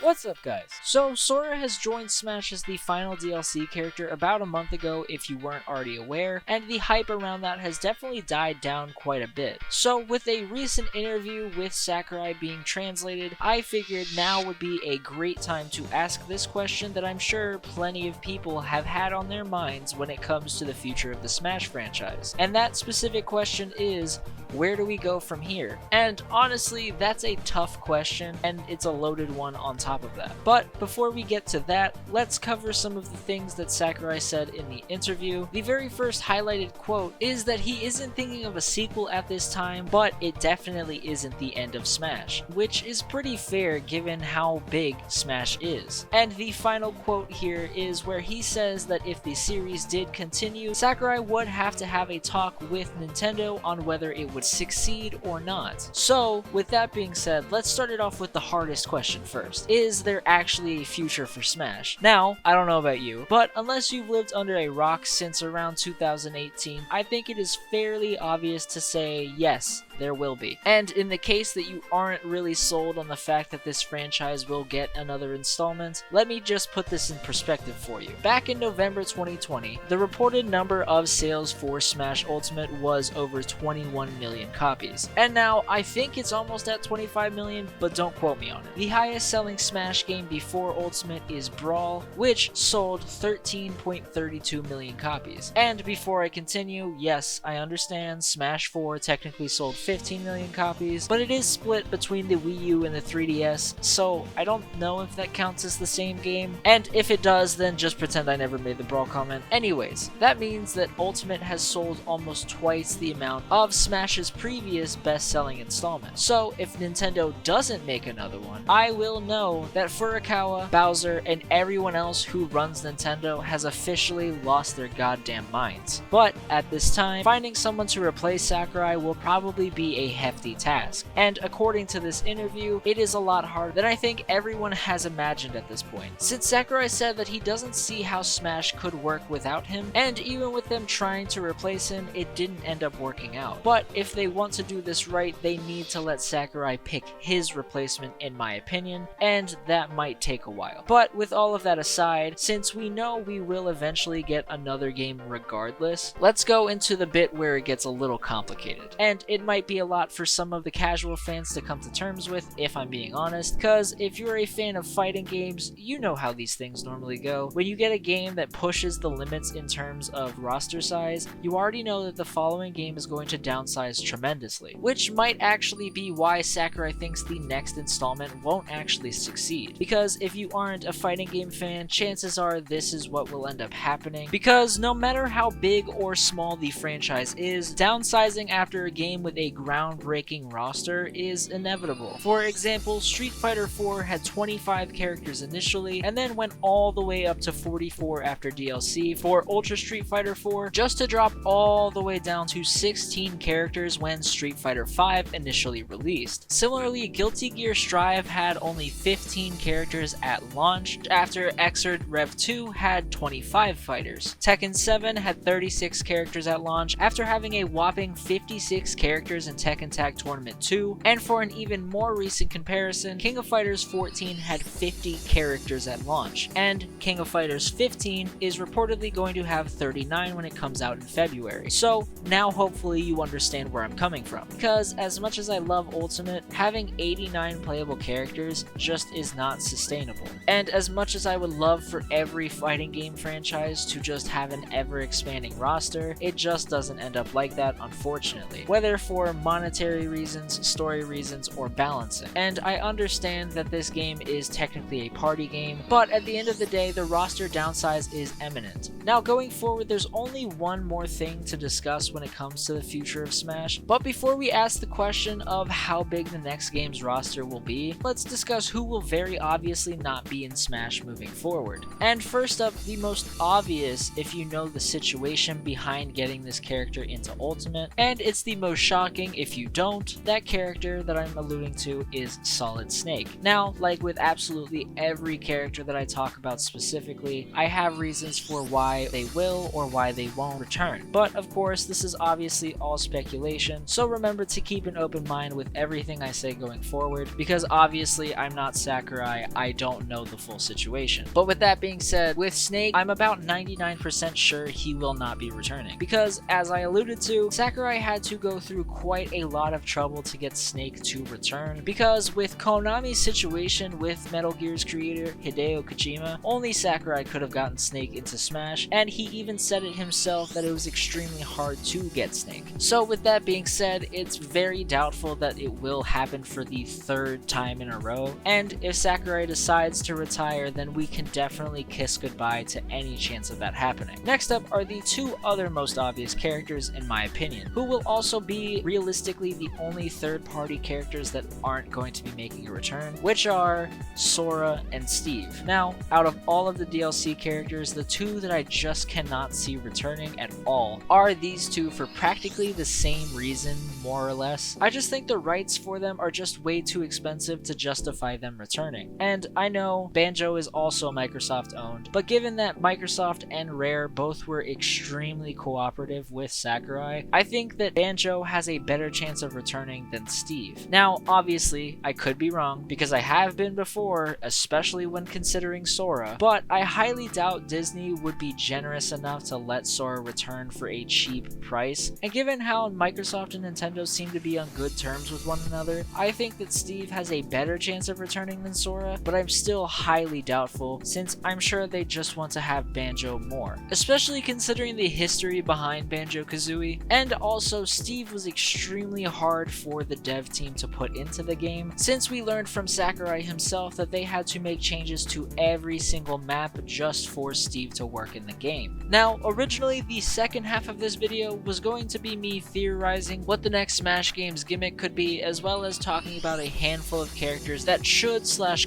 What's up, guys? So, Sora has joined Smash as the final DLC character about a month ago, if you weren't already aware, and the hype around that has definitely died down quite a bit. So, with a recent interview with Sakurai being translated, I figured now would be a great time to ask this question that I'm sure plenty of people have had on their minds when it comes to the future of the Smash franchise. And that specific question is, where do we go from here? And honestly, that's a tough question, and it's a loaded one on top of that. But before we get to that, let's cover some of the things that Sakurai said in the interview. The very first highlighted quote is that he isn't thinking of a sequel at this time, but it definitely isn't the end of Smash, which is pretty fair given how big Smash is. And the final quote here is where he says that if the series did continue, Sakurai would have to have a talk with Nintendo on whether it would succeed or not. So, with that being said, let's start it off with the hardest question first. Is there actually a future for Smash? Now, I don't know about you, but unless you've lived under a rock since around 2018, I think it is fairly obvious to say yes, there will be. And in the case that you aren't really sold on the fact that this franchise will get another installment, let me just put this in perspective for you. Back in November 2020, the reported number of sales for Smash Ultimate was over 21 million copies. And now, I think it's almost at 25 million, but don't quote me on it. The highest selling Smash game before Ultimate is Brawl, which sold 13.32 million copies. And before I continue, yes, I understand Smash 4 technically sold 15 million copies, but it is split between the Wii U and the 3DS, so I don't know if that counts as the same game, and if it does, then just pretend I never made the Brawl comment. Anyways, that means that Ultimate has sold almost twice the amount of Smash's previous best-selling installment. So if Nintendo doesn't make another one, I will know that Furukawa, Bowser, and everyone else who runs Nintendo has officially lost their goddamn minds. But at this time, finding someone to replace Sakurai will probably be a hefty task, and according to this interview, it is a lot harder than I think everyone has imagined at this point. Since Sakurai said that he doesn't see how Smash could work without him, and even with them trying to replace him, it didn't end up working out. But if they want to do this right, they need to let Sakurai pick his replacement, in my opinion, and that might take a while. But with all of that aside, since we know we will eventually get another game regardless, let's go into the bit where it gets a little complicated. And it might be a lot for some of the casual fans to come to terms with, if I'm being honest, because if you're a fan of fighting games, you know how these things normally go. When you get a game that pushes the limits in terms of roster size, you already know that the following game is going to downsize tremendously, which might actually be why Sakurai thinks the next installment won't actually succeed. Because if you aren't a fighting game fan, chances are this is what will end up happening, because no matter how big or small the franchise is, downsizing after a game with a groundbreaking roster is inevitable. For example, Street Fighter IV had 25 characters initially, and then went all the way up to 44 after DLC for Ultra Street Fighter IV, just to drop all the way down to 16 characters when Street Fighter V initially released. Similarly, Guilty Gear Strive had only 15 characters at launch, after Xrd Rev 2 had 25 fighters. Tekken 7 had 36 characters at launch, after having a whopping 56 characters in Tekken Tag Tournament 2, and for an even more recent comparison, King of Fighters 14 had 50 characters at launch, and King of Fighters 15 is reportedly going to have 39 when it comes out in February. So now hopefully you understand where I'm coming from, because as much as I love Ultimate, having 89 playable characters just is not sustainable. And as much as I would love for every fighting game franchise to just have an ever-expanding roster, it just doesn't end up like that, unfortunately, whether for monetary reasons, story reasons, or balancing. And I understand that this game is technically a party game, but at the end of the day, the roster downsize is imminent. Now, going forward, there's only one more thing to discuss when it comes to the future of Smash, but before we ask the question of how big the next game's roster will be, let's discuss who will very obviously not be in Smash moving forward. And first up, the most obvious if you know the situation behind getting this character into Ultimate, and it's the most shocking shocking if you don't, that character that I'm alluding to is Solid Snake. Now, like with absolutely every character that I talk about specifically, I have reasons for why they will or why they won't return. But of course, this is obviously all speculation, so remember to keep an open mind with everything I say going forward, because obviously I'm not Sakurai, I don't know the full situation. But with that being said, with Snake, I'm about 99% sure he will not be returning, because as I alluded to, Sakurai had to go through quite a lot of trouble to get Snake to return, because with Konami's situation with Metal Gear's creator Hideo Kojima, only Sakurai could have gotten Snake into Smash, and he even said it himself that it was extremely hard to get Snake. So with that being said, it's very doubtful that it will happen for the third time in a row, and if Sakurai decides to retire, then we can definitely kiss goodbye to any chance of that happening. Next up are the two other most obvious characters in my opinion, who will also be realistically the only third-party characters that aren't going to be making a return, which are Sora and Steve. Now, out of all of the DLC characters, the two that I just cannot see returning at all are these two for practically the same reason, more or less. I just think the rights for them are just way too expensive to justify them returning. And I know Banjo is also Microsoft owned, but given that Microsoft and Rare both were extremely cooperative with Sakurai, I think that Banjo has a better chance of returning than Steve. Now, obviously, I could be wrong, because I have been before, especially when considering Sora, but I highly doubt Disney would be generous enough to let Sora return for a cheap price, and given how Microsoft and Nintendo seem to be on good terms with one another, I think that Steve has a better chance of returning than Sora, but I'm still highly doubtful, since I'm sure they just want to have Banjo more, especially considering the history behind Banjo Kazooie, and also Steve was extremely hard for the dev team to put into the game, since we learned from Sakurai himself that they had to make changes to every single map just for Steve to work in the game. Now, originally the second half of this video was going to be me theorizing what the next Smash game's gimmick could be, as well as talking about a handful of characters that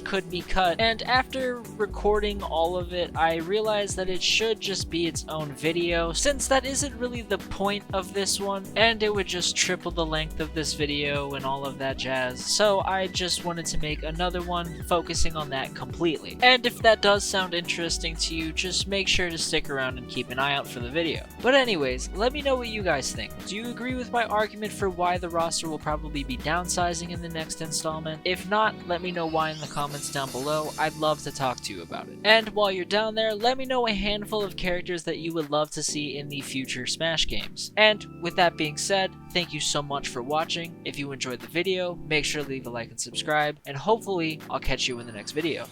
could be cut, and after recording all of it, I realized that it should just be its own video, since that isn't really the point of this one, and it would just triple the length of this video and all of that jazz, so I just wanted to make another one focusing on that completely. And if that does sound interesting to you, just make sure to stick around and keep an eye out for the video. But anyways, let me know what you guys think. Do you agree with my argument for why the roster will probably be downsizing in the next installment? If not, let me know why in the comments down below. I'd love to talk to you about it. And while you're down there, let me know a handful of characters that you would love to see in the future Smash games. And with that being said, thank you so much for watching. If you enjoyed the video, make sure to leave a like and subscribe, and hopefully I'll catch you in the next video.